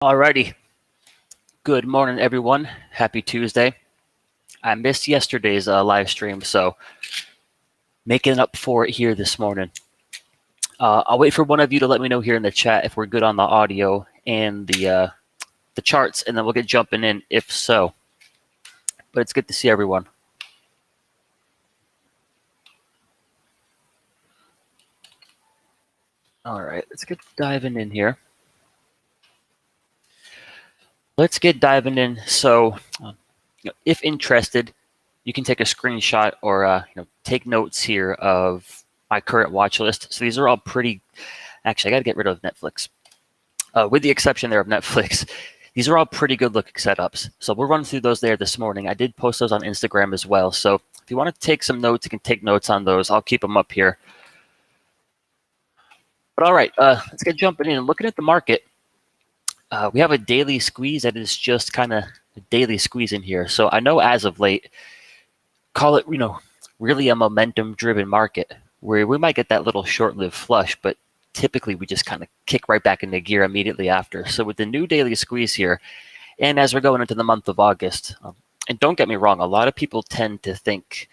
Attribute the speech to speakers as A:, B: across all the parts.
A: Alrighty. Good morning, everyone. Happy Tuesday. I missed yesterday's live stream, so making up for it here this morning. I'll wait for one of you to let me know here in the chat if we're good on the audio and the charts, and then we'll get jumping in if so. But it's good to see everyone. All right, let's get diving in here. So, if interested, you can take a screenshot or take notes here of my current watch list. So these are all pretty. Actually, I got to get rid of Netflix. With the exception there of Netflix, these are all pretty good looking setups. So we'll run through those there this morning. I did post those on Instagram as well. So if you want to take some notes, you can take notes on those. I'll keep them up here. But all right, let's get jumping in and looking at the market. We have a daily squeeze that is just kind of a daily squeeze in here. So I know as of late, call it, really a momentum-driven market where we might get that little short-lived flush, but typically we just kind of kick right back into gear immediately after. So with the new daily squeeze here, and as we're going into the month of August, and don't get me wrong, a lot of people tend to think,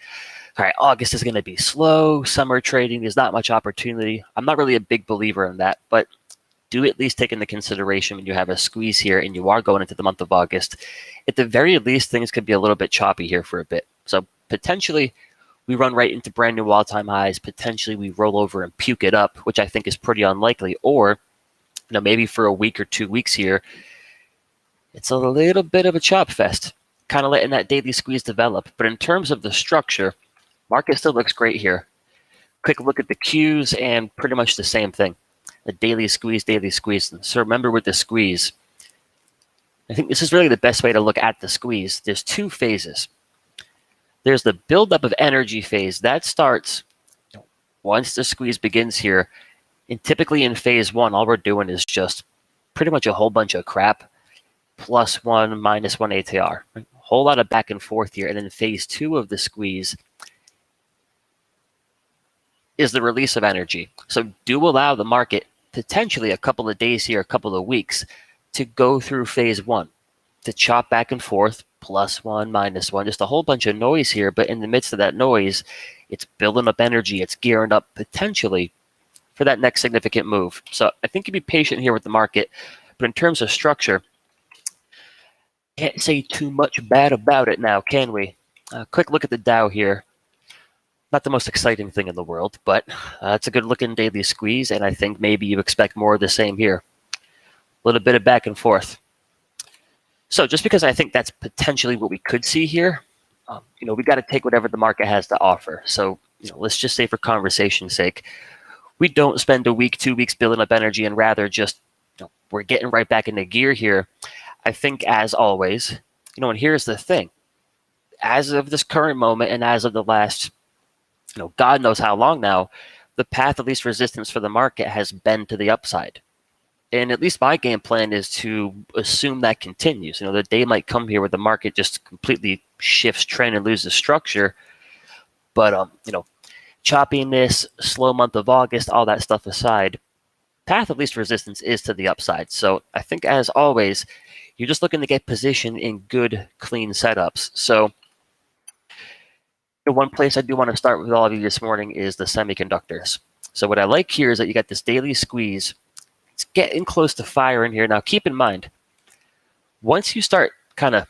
A: all right, August is going to be slow, summer trading, there's not much opportunity. I'm not really a big believer in that, but do at least take into consideration when you have a squeeze here and you are going into the month of August. At the very least, things could be a little bit choppy here for a bit. So potentially we run right into brand new all-time highs. Potentially we roll over and puke it up, which I think is pretty unlikely. Or maybe for a week or 2 weeks here, it's a little bit of a chop fest, kind of letting that daily squeeze develop. But in terms of the structure, market still looks great here. Quick look at the Qs and pretty much the same thing. A daily squeeze, daily squeeze. So remember with the squeeze, I think this is really the best way to look at the squeeze. There's two phases. There's the buildup of energy phase. That starts once the squeeze begins here. And typically in phase one, all we're doing is just pretty much a whole bunch of crap, +1, -1 ATR. A whole lot of back and forth here. And then phase two of the squeeze is the release of energy. So do allow the market potentially a couple of days here, a couple of weeks, to go through phase one, to chop back and forth, +1, -1, just a whole bunch of noise here. But in the midst of that noise, it's building up energy. It's gearing up potentially for that next significant move. So I think you'd be patient here with the market. But in terms of structure, can't say too much bad about it now, can we? Quick look at the Dow here. Not the most exciting thing in the world, but it's a good-looking daily squeeze, and I think maybe you expect more of the same here. A little bit of back and forth. So just because I think that's potentially what we could see here, we got to take whatever the market has to offer. So let's just say for conversation's sake, we don't spend a week, 2 weeks building up energy, and rather just we're getting right back into gear here. I think as always, and here's the thing. As of this current moment and as of the last God knows how long now, the path of least resistance for the market has been to the upside. And at least my game plan is to assume that continues. The day might come here where the market just completely shifts trend and loses structure. But, choppiness, slow month of August, all that stuff aside, path of least resistance is to the upside. So I think as always, you're just looking to get positioned in good, clean setups. So the one place I do want to start with all of you this morning is the semiconductors. So what I like here is that you got this daily squeeze. It's getting close to fire in here. Now keep in mind, once you start kind of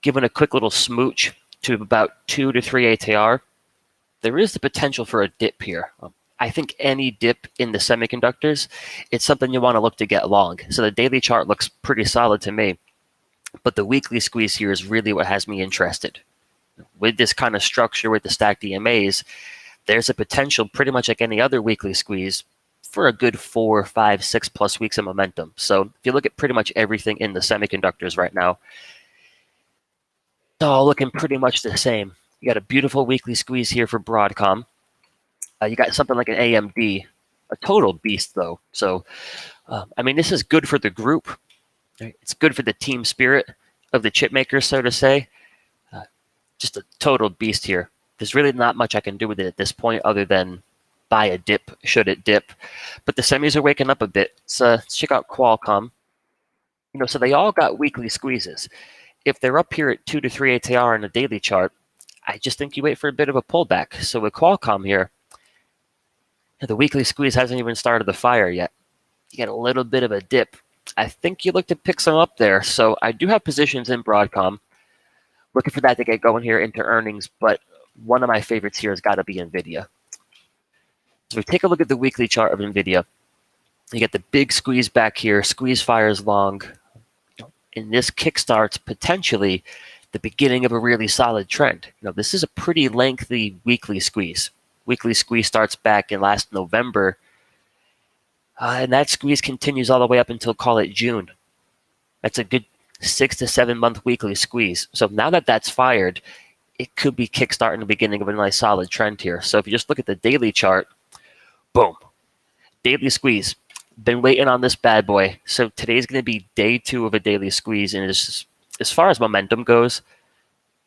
A: giving a quick little smooch to about 2 to 3 ATR, there is the potential for a dip here. I think any dip in the semiconductors, it's something you want to look to get long. So the daily chart looks pretty solid to me. But the weekly squeeze here is really what has me interested. With this kind of structure with the stacked EMAs, there's a potential pretty much like any other weekly squeeze for a good 4, 5, 6+ weeks of momentum. So if you look at pretty much everything in the semiconductors right now, it's all looking pretty much the same. You got a beautiful weekly squeeze here for Broadcom. You got something like an AMD, a total beast though. So, this is good for the group. Right? It's good for the team spirit of the chip makers, so to say. Just a total beast here. There's really not much I can do with it at this point other than buy a dip should it dip. But the semis are waking up a bit. Let's check out Qualcomm. So they all got weekly squeezes. If they're up here at 2 to 3 ATR on a daily chart, I just think you wait for a bit of a pullback. So with Qualcomm here, the weekly squeeze hasn't even started the fire yet. You get a little bit of a dip. I think you look to pick some up there. So I do have positions in Broadcom. Looking for that to get going here into earnings, but one of my favorites here has got to be Nvidia. So we take a look at the weekly chart of Nvidia. You get the big squeeze back here, squeeze fires long, and this kickstarts potentially the beginning of a really solid trend. This is a pretty lengthy weekly squeeze. Weekly squeeze starts back in last November, and that squeeze continues all the way up until, call it, June. That's a good 6 to 7 month weekly squeeze. So now that that's fired, it could be kickstarting the beginning of a nice solid trend here. So if you just look at the daily chart, boom, daily squeeze. Been waiting on this bad boy. So today's going to be day 2 of a daily squeeze. And as far as momentum goes,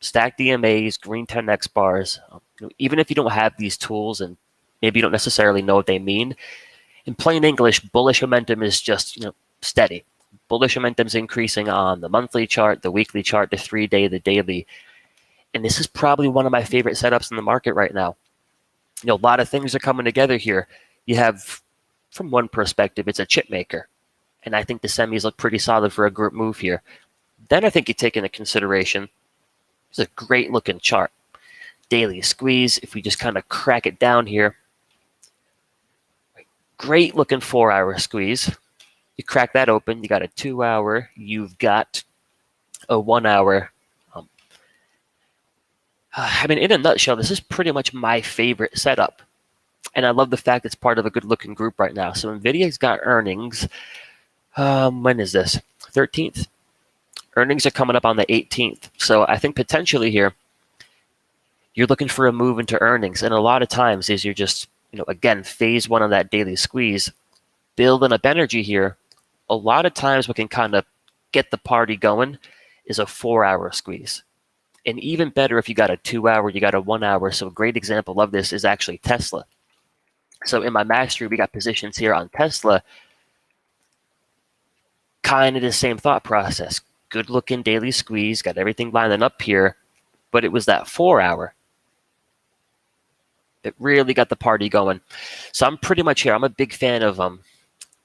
A: stacked DMAs, green 10x bars, even if you don't have these tools and maybe you don't necessarily know what they mean, in plain English, bullish momentum is just steady. Bullish momentum is increasing on the monthly chart, the weekly chart, the 3-day, the daily. And this is probably one of my favorite setups in the market right now. A lot of things are coming together here. You have, from one perspective, it's a chip maker. And I think the semis look pretty solid for a group move here. Then I think you take into consideration, it's a great looking chart. Daily squeeze, if we just kind of crack it down here. Great looking 4-hour squeeze. You crack that open, you got a 2-hour, you've got a 1-hour. In a nutshell, this is pretty much my favorite setup. And I love the fact it's part of a good-looking group right now. So Nvidia's got earnings. When is this? 13th? Earnings are coming up on the 18th. So I think potentially here, you're looking for a move into earnings. And a lot of times is you're just, again, phase 1 of that daily squeeze, building up energy here. A lot of times what can kind of get the party going is a 4-hour squeeze. And even better if you got a 2-hour, you got a 1-hour. So a great example of this is actually Tesla. So in my mastery, we got positions here on Tesla. Kind of the same thought process. Good looking daily squeeze, got everything lining up here, but it was that 4-hour. It really got the party going. So I'm pretty much here. I'm a big fan of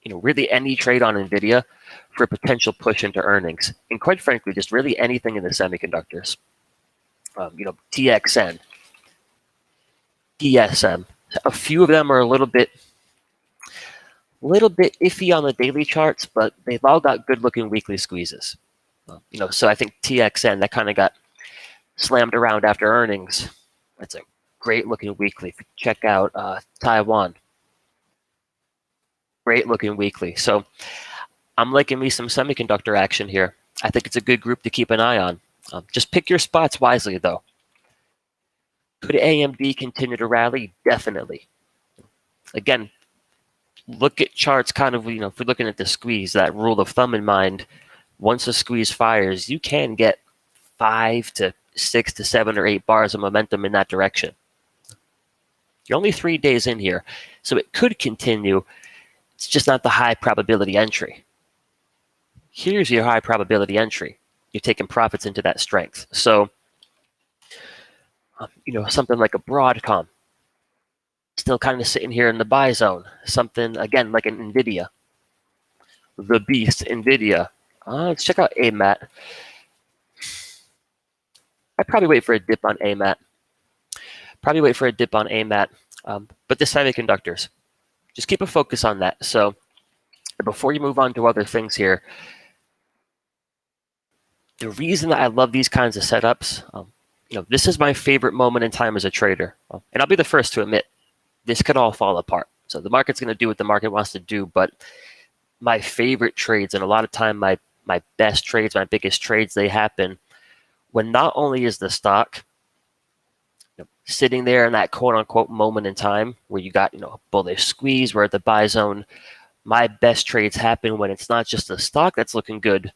A: really any trade on Nvidia for a potential push into earnings. And quite frankly, just really anything in the semiconductors. TXN, TSM. A few of them are a little bit iffy on the daily charts, but they've all got good-looking weekly squeezes. So I think TXN, that kind of got slammed around after earnings. That's a great-looking weekly. Check out Taiwan. Great-looking weekly. So I'm liking me some semiconductor action here. I think it's a good group to keep an eye on. Just pick your spots wisely, though. Could AMD continue to rally? Definitely. Again, look at charts kind of, if we're looking at the squeeze, that rule of thumb in mind, once a squeeze fires, you can get 5 to 6 to 7 or 8 bars of momentum in that direction. You're only 3 days in here, so it could continue. It's just not the high probability entry. Here's your high probability entry. You're taking profits into that strength. So, something like a Broadcom, still kind of sitting here in the buy zone. Something, again, like an Nvidia. The beast, Nvidia. Let's check out AMAT. I'd probably wait for a dip on AMAT. But the semiconductors, just keep a focus on that. So before you move on to other things here, the reason that I love these kinds of setups, this is my favorite moment in time as a trader. And I'll be the first to admit, this could all fall apart. So the market's going to do what the market wants to do, but my favorite trades, and a lot of time my best trades, my biggest trades, they happen when not only is the stock sitting there in that quote-unquote moment in time where you got, a bullish squeeze, we're at the buy zone. My best trades happen when it's not just the stock that's looking good,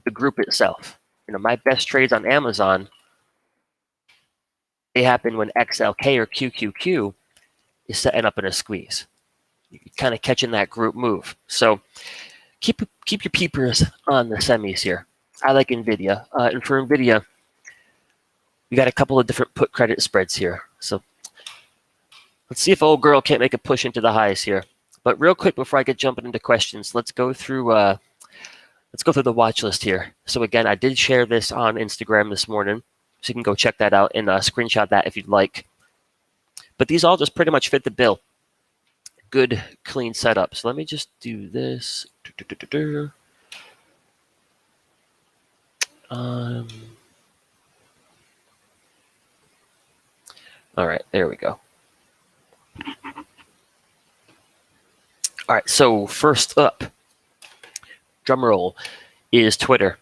A: the group itself. My best trades on Amazon, they happen when XLK or QQQ is setting up in a squeeze. You're kind of catching that group move. So keep your peepers on the semis here. I like Nvidia, and for Nvidia, we got a couple of different put credit spreads here. So let's see if old girl can't make a push into the highs here. But real quick before I get jumping into questions, let's go through the watch list here. So again, I did share this on Instagram this morning, so you can go check that out and screenshot that if you'd like. But these all just pretty much fit the bill. Good, clean setup. So let me just do this. All right, there we go. All right, so first up, drum roll, is Twitter.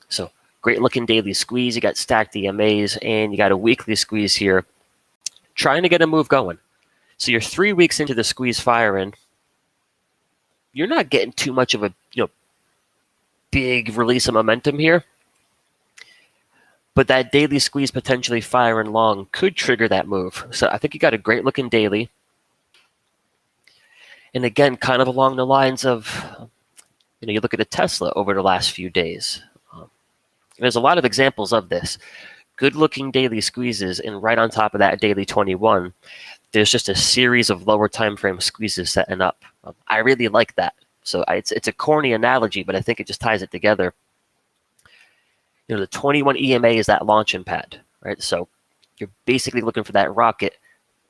A: So great looking daily squeeze. You got stacked EMAs and you got a weekly squeeze here, trying to get a move going. So you're 3 weeks into the squeeze firing. You're not getting too much of a big release of momentum here. But that daily squeeze potentially firing long could trigger that move. So I think you got a great looking daily. And again, kind of along the lines of, you look at a Tesla over the last few days. There's a lot of examples of this. Good looking daily squeezes, and right on top of that daily 21, there's just a series of lower time frame squeezes setting up. I really like that. So it's a corny analogy, but I think it just ties it together. The 21 EMA is that launching pad, right? So you're basically looking for that rocket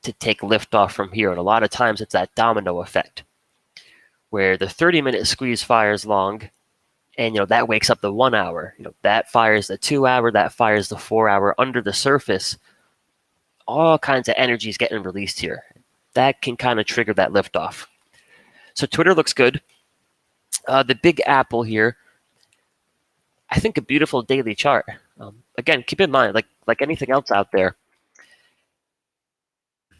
A: to take liftoff from here. And a lot of times it's that domino effect where the 30-minute squeeze fires long, and that wakes up the 1 hour. That fires the 2 hour, that fires the 4 hour. Under the surface, all kinds of energy is getting released here. That can kind of trigger that liftoff. So Twitter looks good. The Big Apple here, I think a beautiful daily chart. Again, keep in mind, like anything else out there,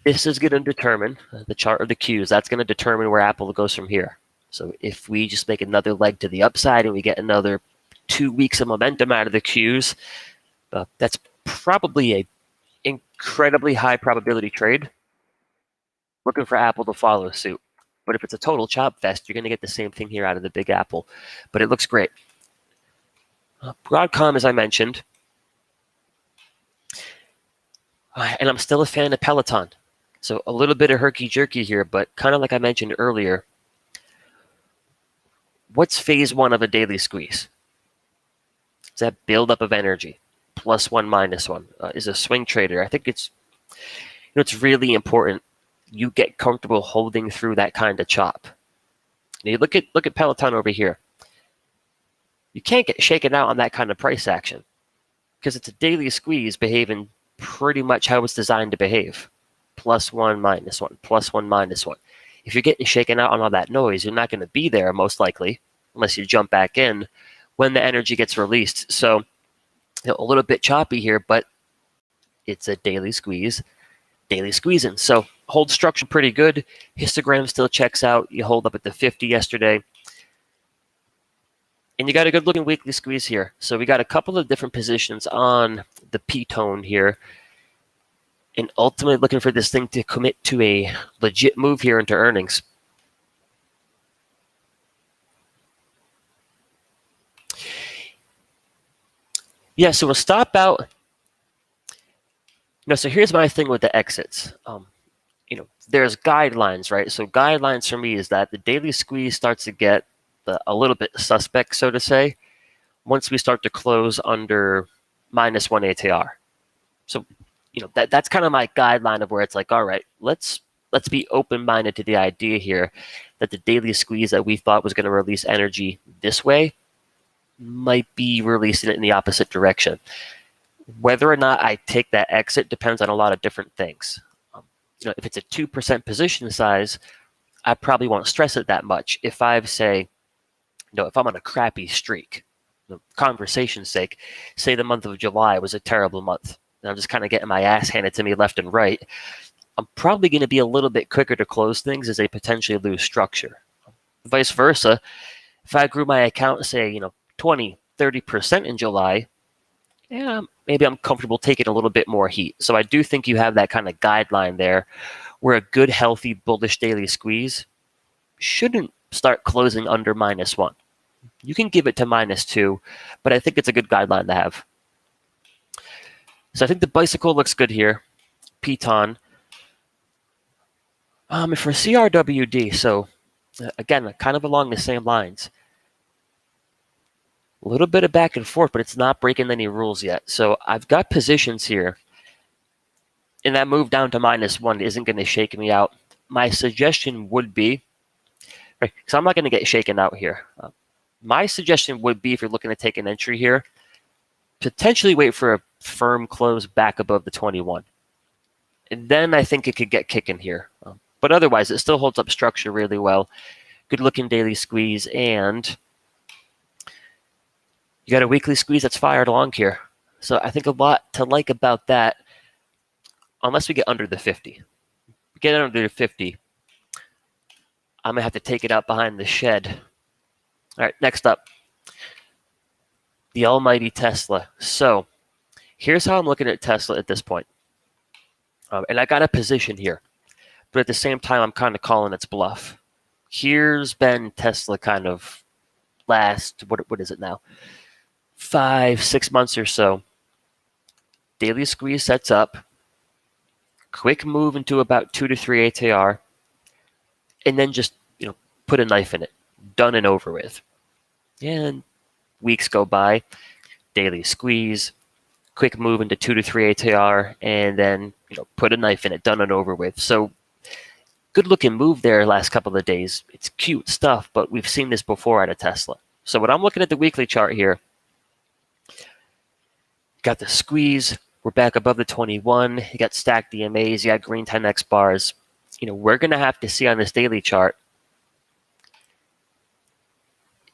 A: this is going to determine the chart or the cues. That's going to determine where Apple goes from here. So if we just make another leg to the upside and we get another 2 weeks of momentum out of the cues, that's probably a incredibly high probability trade. Looking for Apple to follow suit. But if it's a total chop fest, you're going to get the same thing here out of the Big Apple. But it looks great. Broadcom, as I mentioned. And I'm still a fan of Peloton. So a little bit of herky-jerky here, but kind of like I mentioned earlier, what's phase one of a daily squeeze? It's that buildup of energy, +1, -1. Is a swing trader. I think it's really important you get comfortable holding through that kind of chop. Now you look at Peloton over here. You can't get shaken out on that kind of price action because it's a daily squeeze behaving pretty much how it's designed to behave. +1, -1, +1, -1. If you're getting shaken out on all that noise, you're not going to be there most likely unless you jump back in when the energy gets released. So a little bit choppy here, but it's a daily squeeze, daily squeezing. So hold structure pretty good. Histogram still checks out. You hold up at the 50 yesterday. And you got a good looking weekly squeeze here. So we got a couple of different positions on the P-tone here. And ultimately looking for this thing to commit to a legit move here into earnings. Yeah, so we'll stop out. So here's my thing with the exits. There's guidelines, right? So guidelines for me is that the daily squeeze starts to get a little bit suspect, so to say, once we start to close under -1 ATR. So, that's kind of my guideline of where it's like, all right, let's be open-minded to the idea here that the daily squeeze that we thought was going to release energy this way might be releasing it in the opposite direction. Whether or not I take that exit depends on a lot of different things. If it's a 2% position size, I probably won't stress it that much. If if I'm on a crappy streak, conversation's sake, say the month of July was a terrible month, and I'm just kind of getting my ass handed to me left and right, I'm probably going to be a little bit quicker to close things as they potentially lose structure. Vice versa, if I grew my account, say, 20, 30% in July, yeah, maybe I'm comfortable taking a little bit more heat. So I do think you have that kind of guideline there where a good, healthy, bullish daily squeeze shouldn't start closing under -1. You can give it to -2, but I think it's a good guideline to have. So I think the bicycle looks good here. Piton. For CRWD, so again, kind of along the same lines. A little bit of back and forth, but it's not breaking any rules yet. So I've got positions here, and that move down to -1 isn't going to shake me out. My suggestion would be, right, because I'm not going to get shaken out here. My suggestion would be, if you're looking to take an entry here, potentially wait for a firm close back above the 21. And then I think it could get kicking here. But otherwise, it still holds up structure really well. Good looking daily squeeze, and you got a weekly squeeze that's fired along here. So I think a lot to like about that, unless we get under the 50. We get under the 50, I'm going to have to take it out behind the shed. All right, next up, the almighty Tesla. So here's how I'm looking at Tesla at this point. And I got a position here, but at the same time, I'm kind of calling its bluff. Here's been Tesla kind of last, what is it now? 5-6 months or so. Daily squeeze sets up. Quick move into about 2 to 3 ATR. And then just, put a knife in it. Done and over with. And weeks go by. Daily squeeze. Quick move into 2 to 3 ATR. And then, put a knife in it. Done and over with. So good looking move there last couple of days. It's cute stuff, but we've seen this before out of Tesla. So when I'm looking at the weekly chart here, got the squeeze. We're back above the 21. You got stacked EMAs. You got green 10x bars. We're going to have to see on this daily chart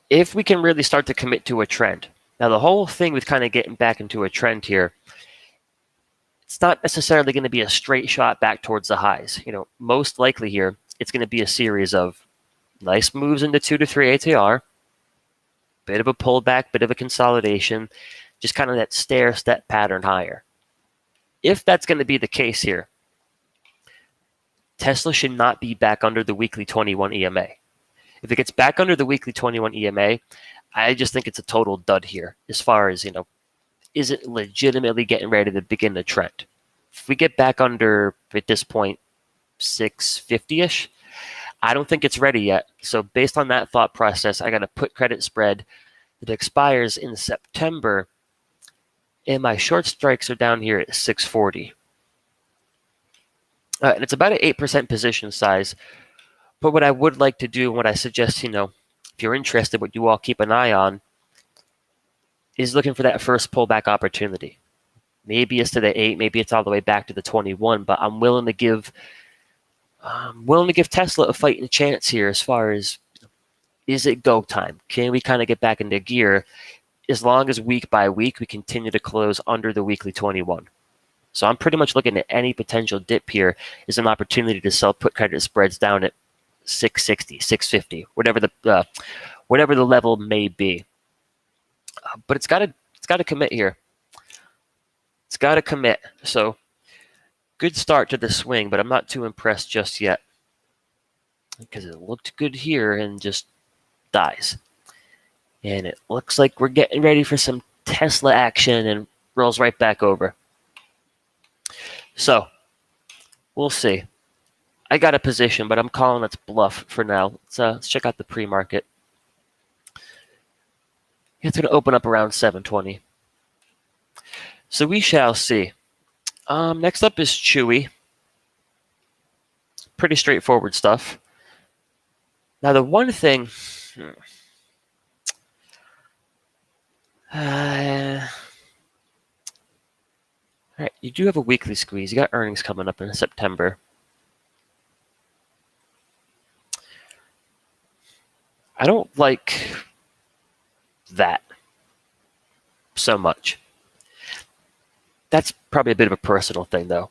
A: if we can really start to commit to a trend. Now, the whole thing with kind of getting back into a trend here, it's not necessarily going to be a straight shot back towards the highs. Most likely here, it's going to be a series of nice moves into 2 to 3 ATR, bit of a pullback, bit of a consolidation, just kind of that stair-step pattern higher. If that's going to be the case here, Tesla should not be back under the weekly 21 EMA. If it gets back under the weekly 21 EMA, I just think it's a total dud here as far as, is it legitimately getting ready to begin a trend? If we get back under, at this point, 650-ish, I don't think it's ready yet. So based on that thought process, I got a put credit spread that expires in September, and my short strikes are down here at 640. And it's about an 8% position size. But what I would like to do, and what I suggest, if you're interested, what you all keep an eye on, is looking for that first pullback opportunity. Maybe it's to the 8, maybe it's all the way back to the 21, but I'm willing to give Tesla a fighting chance here as far as, is it go time? Can we kind of get back into gear as long as week by week we continue to close under the weekly 21? So I'm pretty much looking at any potential dip here as an opportunity to sell put credit spreads down at 660, 650, whatever the level may be. But it's got to commit here. It's got to commit. So good start to the swing, but I'm not too impressed just yet because it looked good here and just dies. And it looks like we're getting ready for some Tesla action and rolls right back over. So we'll see. I got a position, but I'm calling its bluff for now. Let's check out the pre-market. It's going to open up around 720. So we shall see. Next up is Chewy. Pretty straightforward stuff. Now the one thing... all right, you do have a weekly squeeze. You got earnings coming up in September. I don't like that so much. That's probably a bit of a personal thing, though.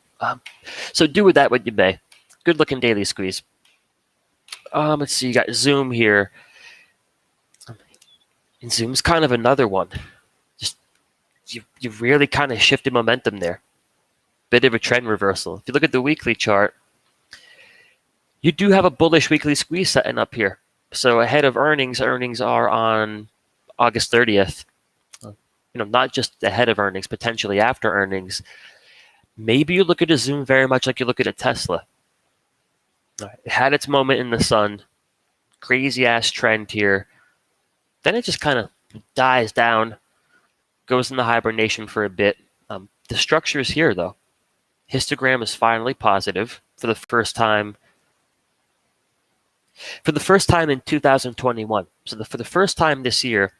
A: So do with that what you may. Good-looking daily squeeze. Let's see. You got Zoom here. And Zoom's kind of another one. Just you really kind of shifted momentum there. Bit of a trend reversal. If you look at the weekly chart, you do have a bullish weekly squeeze setting up here. So ahead of earnings are on August 30th, not just ahead of earnings, potentially after earnings, maybe you look at a Zoom very much like you look at a Tesla. It had its moment in the sun, crazy ass trend here. Then it just kind of dies down, goes into hibernation for a bit. The structure is here though. Histogram is finally positive for the first time. For the first time in 2021. So for the first time this year,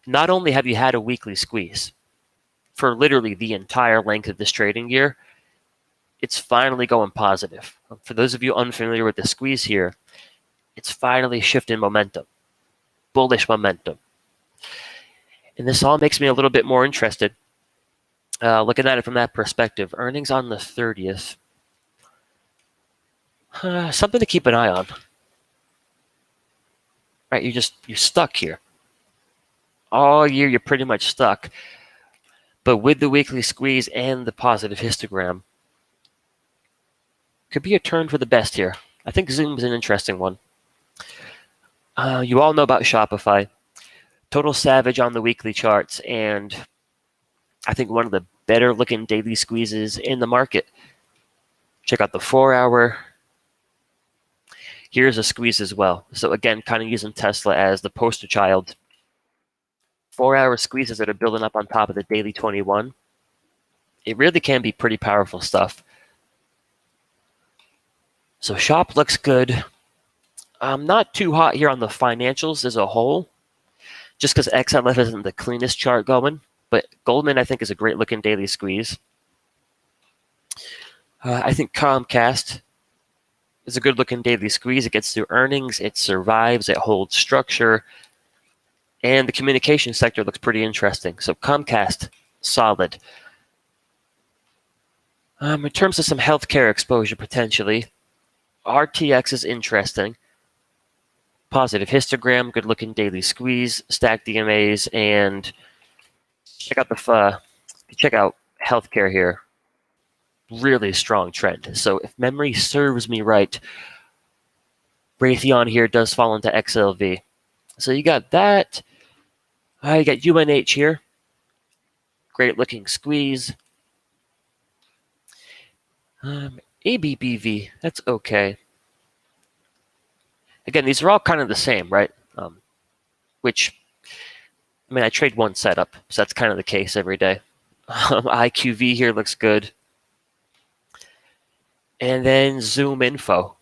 A: not only have you had a weekly squeeze for literally the entire length of this trading year, it's finally going positive. For those of you unfamiliar with the squeeze here, it's finally shifting momentum, bullish momentum. And this all makes me a little bit more interested. Looking at it from that perspective, earnings on the 30th, something to keep an eye on. Right, you're stuck here. All year you're pretty much stuck. But with the weekly squeeze and the positive histogram, could be a turn for the best here. I think Zoom's an interesting one. You all know about Shopify. Total savage on the weekly charts, and I think one of the better looking daily squeezes in the market. Check out the 4-hour. Here's a squeeze as well. So again, kind of using Tesla as the poster child. 4-hour squeezes that are building up on top of the daily 21. It really can be pretty powerful stuff. So Shop looks good. Not too hot here on the financials as a whole, just because XLF isn't the cleanest chart going. But Goldman, I think, is a great looking daily squeeze. I think Comcast is a good looking daily squeeze. It gets through earnings, it survives, it holds structure, and the communication sector looks pretty interesting. So Comcast, solid. In terms of some healthcare exposure potentially, RTX is interesting. Positive histogram, good looking daily squeeze, stacked DMAs, and check out healthcare here. Really strong trend. So if memory serves me right, Raytheon here does fall into XLV. So you got that. You got UNH here. Great looking squeeze. ABBV, that's okay. Again, these are all kind of the same, right? I trade one setup, so that's kind of the case every day. IQV here looks good. And then Zoom info.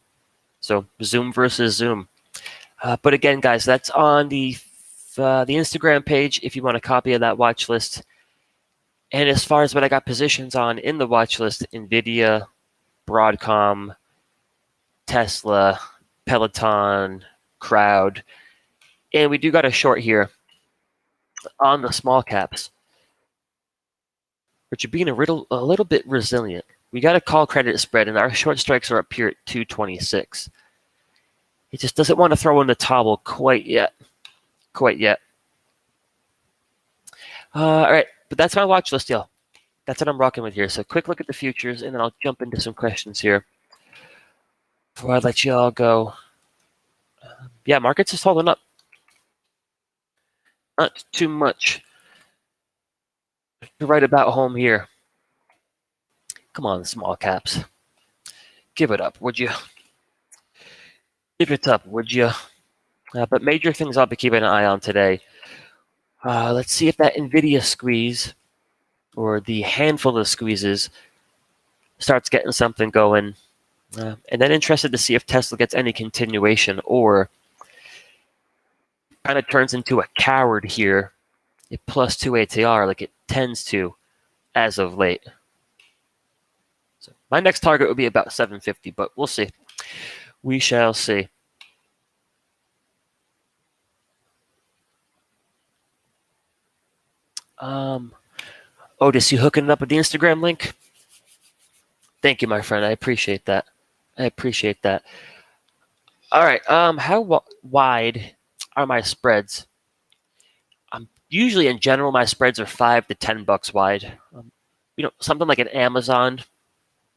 A: So Zoom versus Zoom. But again, guys, that's on the Instagram page if you want a copy of that watch list. And as far as what I got positions on in the watch list, Nvidia, Broadcom, Tesla, Peloton, Crowd. And we do got a short here on the small caps, which are being a little bit resilient. We got a call credit spread, and our short strikes are up here at 226. It just doesn't want to throw in the towel quite yet. All right, but that's my watch list, y'all. That's what I'm rocking with here. So quick look at the futures, and then I'll jump into some questions here before I let you all go. Yeah, markets is holding up. Not too much to write about home here. Come on, small caps. Give it up, would you? Give it up, would you? But major things I'll be keeping an eye on today. Let's see if that Nvidia squeeze, or the handful of squeezes, starts getting something going. And then interested to see if Tesla gets any continuation, or kind of turns into a coward here at +2 ATR like it tends to as of late. So my next target would be about 750, but we'll see. We shall see. Otis, you hooking it up with the Instagram link? Thank you, my friend. I appreciate that. All right. How wide are my spreads? Usually, in general, my spreads are $5 to $10 wide. Something like an Amazon,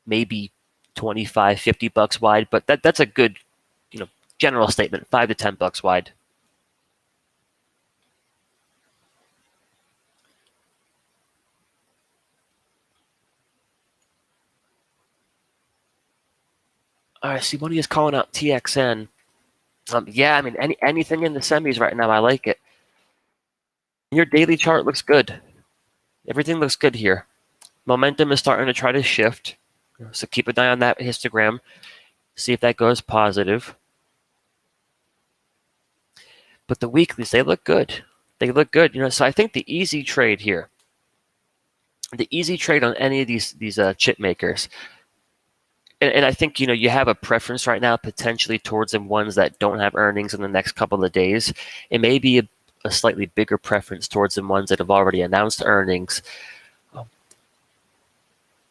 A: maybe $25, $50 wide, but that's a good, general statement. $5 to $10 wide. All right, see, Money is calling out TXN. Yeah, I mean, anything in the semis right now, I like it. Your daily chart looks good. Everything looks good here. Momentum is starting to try to shift. So keep an eye on that histogram. See if that goes positive. But the weeklies, they look good. They look good. So I think the easy trade here, the easy trade on any of these chip makers, and I think you have a preference right now potentially towards the ones that don't have earnings in the next couple of days. It may be a slightly bigger preference towards the ones that have already announced earnings.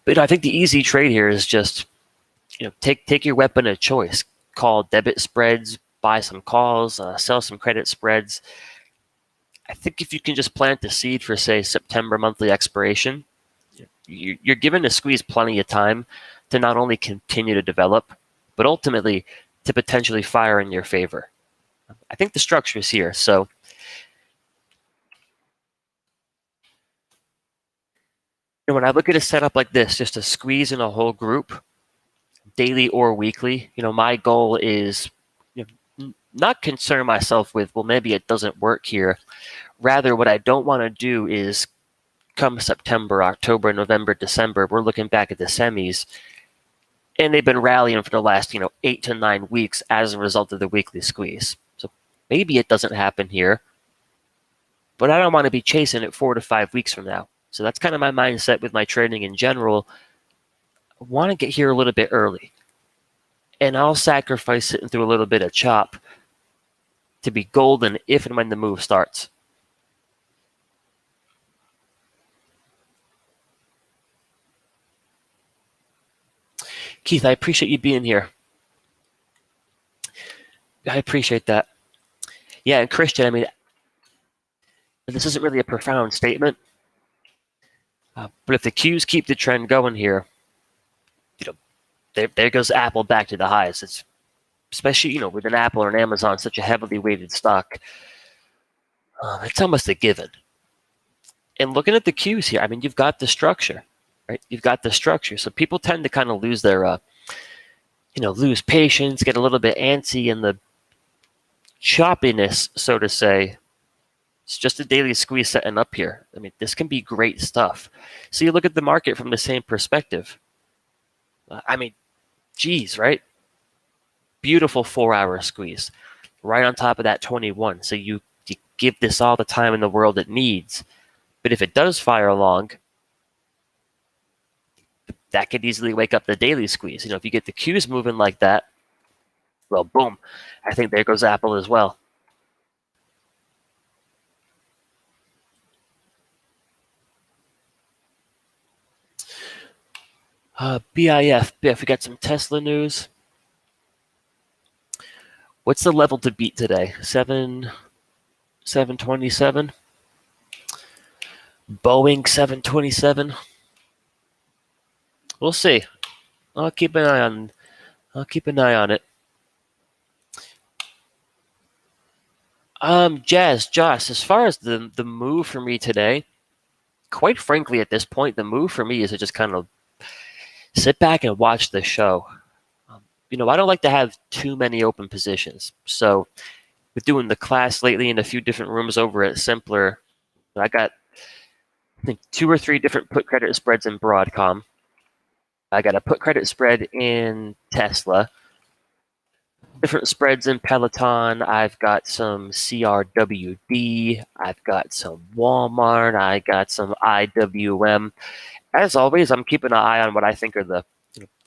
A: But I think the easy trade here is just take your weapon of choice. Call debit spreads, buy some calls, sell some credit spreads. I think if you can just plant the seed for, say, September monthly expiration, you're given to squeeze plenty of time to not only continue to develop, but ultimately to potentially fire in your favor. I think the structure is here. So when I look at a setup like this, just to squeeze in a whole group, daily or weekly, my goal is not concern myself with, well, maybe it doesn't work here. Rather, what I don't want to do is come September, October, November, December, we're looking back at the semis, and they've been rallying for the last 8 to 9 weeks as a result of the weekly squeeze. So maybe it doesn't happen here, but I don't want to be chasing it 4 to 5 weeks from now. So that's kind of my mindset with my trading in general. I want to get here a little bit early, and I'll sacrifice sitting through a little bit of chop to be golden if and when the move starts. Keith, I appreciate you being here. I appreciate that. Yeah, and Christian, I mean, this isn't really a profound statement, but if the Qs keep the trend going here, there goes Apple back to the highs. It's especially with an Apple or an Amazon, such a heavily weighted stock. It's almost a given. And looking at the Qs here, I mean, you've got the structure, right? You've got the structure. So people tend to kind of lose their, lose patience, get a little bit antsy in the choppiness, so to say. It's just a daily squeeze setting up here. I mean, this can be great stuff. So you look at the market from the same perspective. I mean, geez, right? Beautiful 4-hour squeeze right on top of that 21. So you give this all the time in the world it needs. But if it does fire along, that could easily wake up the daily squeeze. If you get the Qs moving like that, well, boom. I think there goes Apple as well. BIF, we got some Tesla news. What's the level to beat today? 727? Boeing 727? We'll see. I'll keep an eye on it. Josh, as far as the move for me today, quite frankly, at this point, the move for me is to just kind of sit back and watch the show. I don't like to have too many open positions. So with doing the class lately in a few different rooms over at Simpler, I got, I think, 2 or 3 different put credit spreads in Broadcom. I got a put credit spread in Tesla. Different spreads in Peloton. I've got some CRWD. I've got some Walmart. I got some IWM. As always, I'm keeping an eye on what I think are the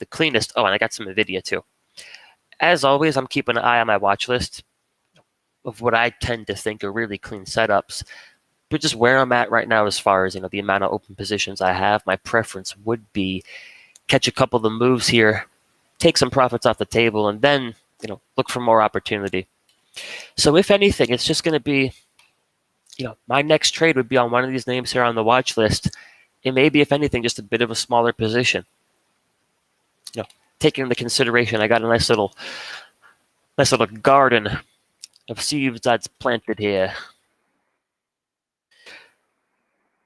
A: cleanest. Oh, and I got some Nvidia too. As always, I'm keeping an eye on my watch list of what I tend to think are really clean setups. But just where I'm at right now as far as the amount of open positions I have, my preference would be catch a couple of the moves here, take some profits off the table, and then look for more opportunity. So if anything, it's just going to be, my next trade would be on one of these names here on the watch list. It may be, if anything, just a bit of a smaller position. Taking into consideration, I got a nice little garden of seeds that's planted here.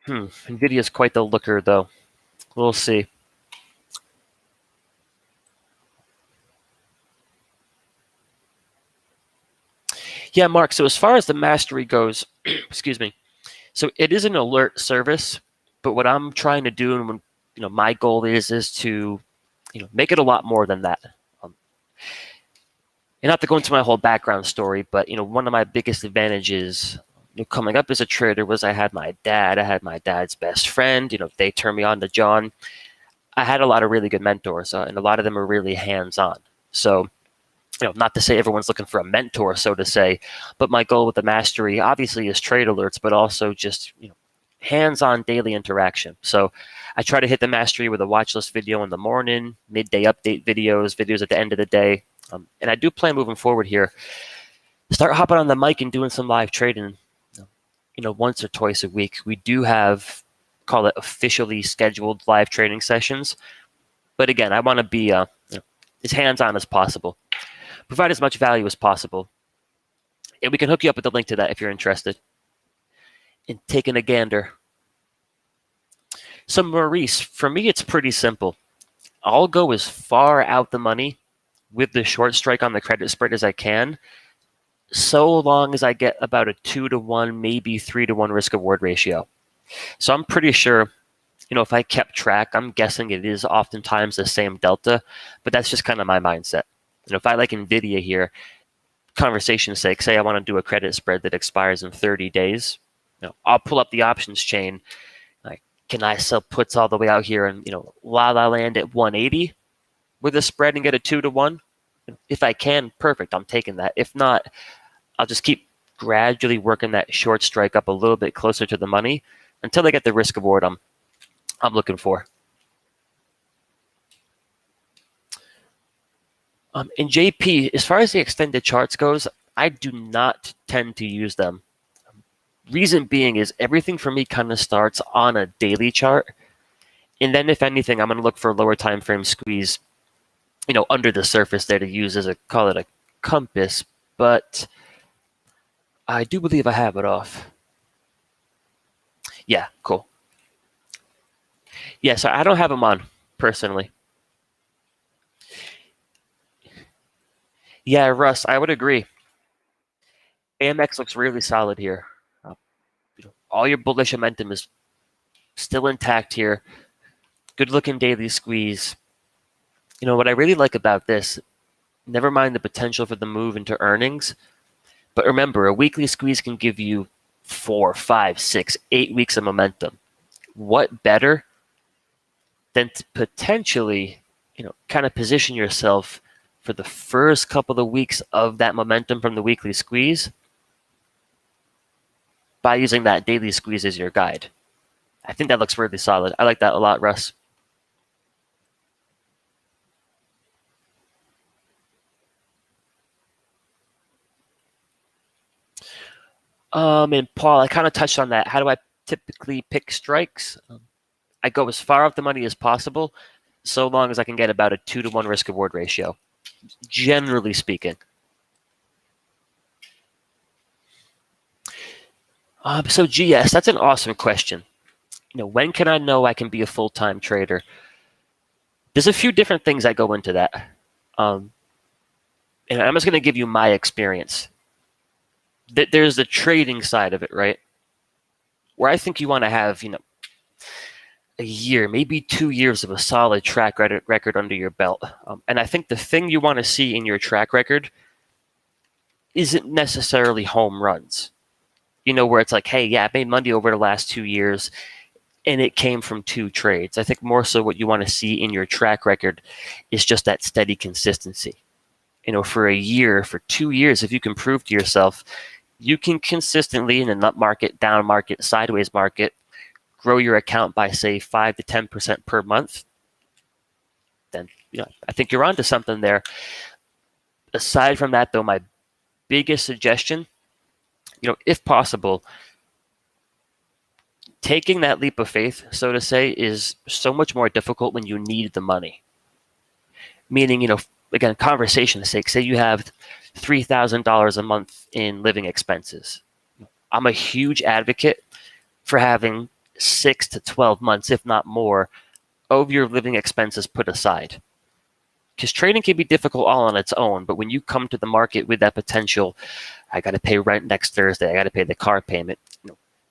A: Nvidia's quite the looker, though. We'll see. Yeah, Mark. So as far as the mastery goes, excuse me. So it is an alert service, but what I'm trying to do, and when my goal is to make it a lot more than that. Um, and not to go into my whole background story, but one of my biggest advantages coming up as a trader was I had my dad. I had my dad's best friend. They turned me on to John. I had a lot of really good mentors, and a lot of them are really hands-on. So, not to say everyone's looking for a mentor, so to say, but my goal with the mastery obviously is trade alerts, but also just hands-on daily interaction. So I try to hit the mastery with a watch list video in the morning, midday update videos at the end of the day. And I do plan moving forward here, start hopping on the mic and doing some live trading, once or twice a week. We do have, call it officially scheduled live trading sessions. But again, I want to be as hands-on as possible, provide as much value as possible. And we can hook you up with the link to that if you're interested in taking a gander. So Maurice, for me, it's pretty simple. I'll go as far out the money with the short strike on the credit spread as I can, so long as I get about a 2-to-1, maybe 3-to-1 risk reward ratio. So I'm pretty sure, if I kept track, I'm guessing it is oftentimes the same delta, but that's just kind of my mindset. If I like Nvidia here, conversation's sake, say I want to do a credit spread that expires in 30 days, I'll pull up the options chain. Like, can I sell puts all the way out here and La La Land at 180 with a spread and get a 2-to-1? If I can, perfect. I'm taking that. If not, I'll just keep gradually working that short strike up a little bit closer to the money until I get the risk reward I'm looking for. In JP, as far as the extended charts goes, I do not tend to use them. Reason being is everything for me kind of starts on a daily chart, and then if anything, I'm going to look for a lower time frame squeeze, under the surface there to use as call it a compass. But I do believe I have it off. Yeah, cool. Yeah, so I don't have them on personally. Yeah, Russ, I would agree. AMX looks really solid here. All your bullish momentum is still intact here. Good looking daily squeeze. What I really like about this, never mind the potential for the move into earnings, but remember, a weekly squeeze can give you 4, 5, 6, 8 weeks of momentum. What better than to potentially, kind of position yourself for the first couple of weeks of that momentum from the weekly squeeze by using that daily squeeze as your guide. I think that looks really solid. I like that a lot, Russ. And Paul, I kind of touched on that. How do I typically pick strikes? I go as far off the money as possible, so long as I can get about a 2-to-1 risk reward ratio, generally speaking. So GS, that's an awesome question. When can I know I can be a full-time trader? There's a few different things that go into that. And I'm just going to give you my experience. There's the trading side of it, right? Where I think you want to have, a year, maybe 2 years of a solid track record under your belt. And I think the thing you want to see in your track record isn't necessarily home runs. Where it's like, hey, yeah, I made money over the last 2 years and it came from 2 trades. I think more so what you want to see in your track record is just that steady consistency. For a year, for 2 years, if you can prove to yourself, you can consistently in an up market, down market, sideways market, grow your account by say 5 to 10% per month, then I think you're onto something there. Aside from that, though, my biggest suggestion, if possible, taking that leap of faith, so to say, is so much more difficult when you need the money. Meaning, again, conversation's sake, say you have $3,000 a month in living expenses. I'm a huge advocate for having 6 to 12 months, if not more, of your living expenses put aside. Because trading can be difficult all on its own, but when you come to the market with that potential I got to pay rent next Thursday. I got to pay the car payment.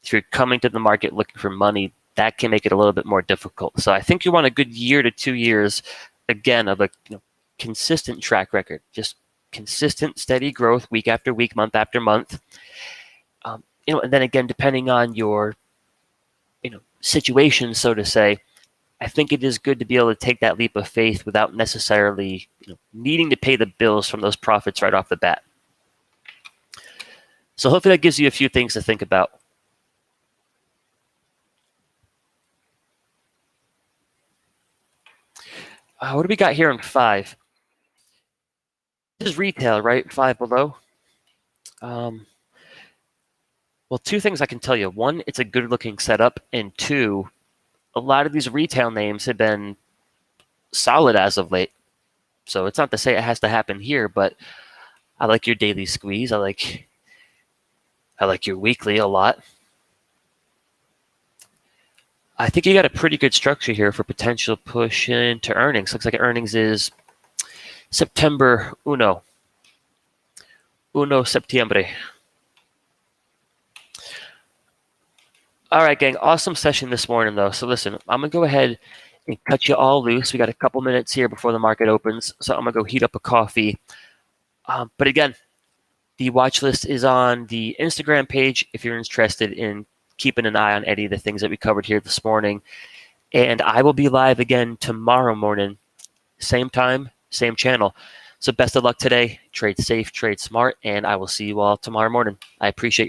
A: If you're coming to the market looking for money, that can make it a little bit more difficult. So I think you want a good year to 2 years, again, of a consistent track record, just consistent, steady growth week after week, month after month. And then again, depending on your situation, so to say, I think it is good to be able to take that leap of faith without necessarily needing to pay the bills from those profits right off the bat. So hopefully that gives you a few things to think about. What do we got here in 5? This is retail, right? 5 below. Well, 2 things I can tell you. 1, it's a good-looking setup, and 2, a lot of these retail names have been solid as of late. So it's not to say it has to happen here, but I like your daily squeeze. I like your weekly a lot. I think you got a pretty good structure here for potential push into earnings. Looks like earnings is September 1. 1 septiembre. All right, gang. Awesome session this morning, though. So listen, I'm going to go ahead and cut you all loose. We got a couple minutes here before the market opens. So I'm going to go heat up a coffee. But again, the watch list is on the Instagram page if you're interested in keeping an eye on any of the things that we covered here this morning. And I will be live again tomorrow morning, same time, same channel. So best of luck today. Trade safe, trade smart, and I will see you all tomorrow morning. I appreciate